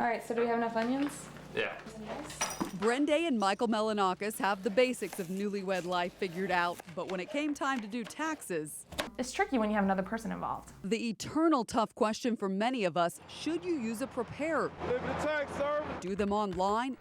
All right, so do we have enough onions? Yeah. Brende and Michael Melanakis have the basics of newlywed life figured out, but when it came time to do taxes, It's tricky when you have another person involved. the eternal tough question for many of us, should you use a preparer? Do them online?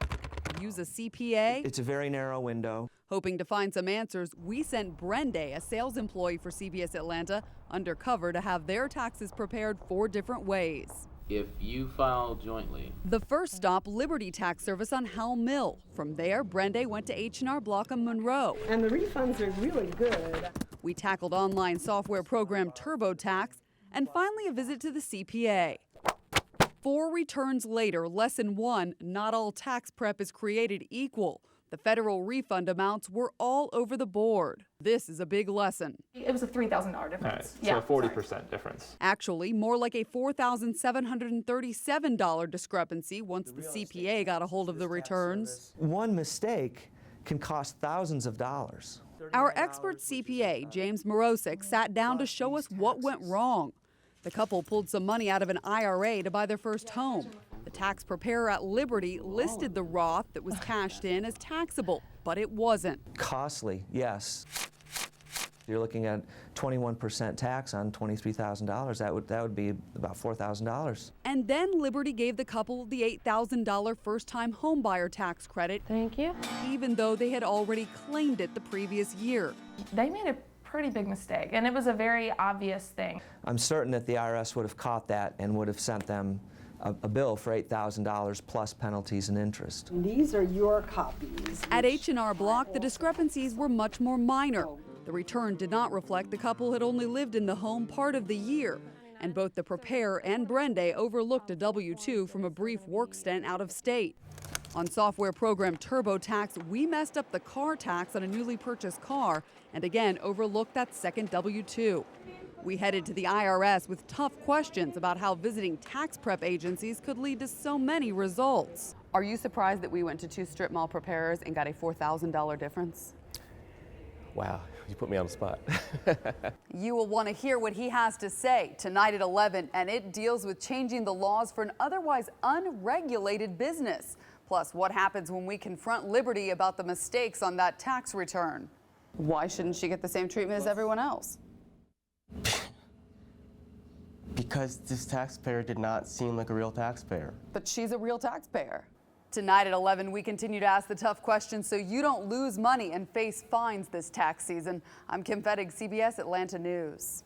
Use a CPA? It's a very narrow window. Hoping to find some answers, we sent Brende, a sales employee for CBS Atlanta, undercover to have their taxes prepared 4 different ways. If you file jointly. The first stop, Liberty Tax Service on Howell Mill. From there, Brende went to H&R Block on Monroe. And the refunds are really good. We tackled online software program TurboTax and finally a visit to the CPA. 4 returns later, lesson 1, not all tax prep is created equal. The federal refund amounts were all over the board. This is a big lesson. It was a $3,000 All right, difference. so 40% difference. Actually, more like a $4,737 discrepancy once the CPA got a hold of the returns. One mistake can cost thousands of dollars. Our expert CPA, James Morosic, sat down to show us what went wrong. The couple pulled some money out of an IRA to buy their first home. The tax preparer at Liberty listed the Roth that was cashed in as taxable, but it wasn't. Costly, yes. You're looking at 21% tax on $23,000. That would be about $4,000. And then Liberty gave the couple the $8,000 first-time homebuyer tax credit, Thank you. even though they had already claimed it the previous year. They made a pretty big mistake, and it was a very obvious thing. I'm certain that the IRS would have caught that and would have sent them a bill for $8,000 plus penalties and interest. These are your copies. At H&R Block, the discrepancies were much more minor. The return did not reflect the couple had only lived in the home part of the year, and both the preparer and Brende overlooked a W-2 from a brief work stint out of state. On software program TurboTax, we messed up the car tax on a newly purchased car and again overlooked that second W-2. We headed to the IRS with tough questions about how visiting tax prep agencies could lead to so many results. Are you surprised that we went to 2 strip mall preparers and got a $4,000 difference? Wow, you put me on the spot. You will want to hear what he has to say tonight at 11, and it deals with changing the laws for an otherwise unregulated business. Plus, what happens when we confront Liberty about the mistakes on that tax return? Why shouldn't she get the same treatment as everyone else? Because this taxpayer did not seem like a real taxpayer. But she's a real taxpayer. Tonight at 11, we continue to ask the tough questions so you don't lose money and face fines this tax season. I'm Kim Fettig, CBS Atlanta News.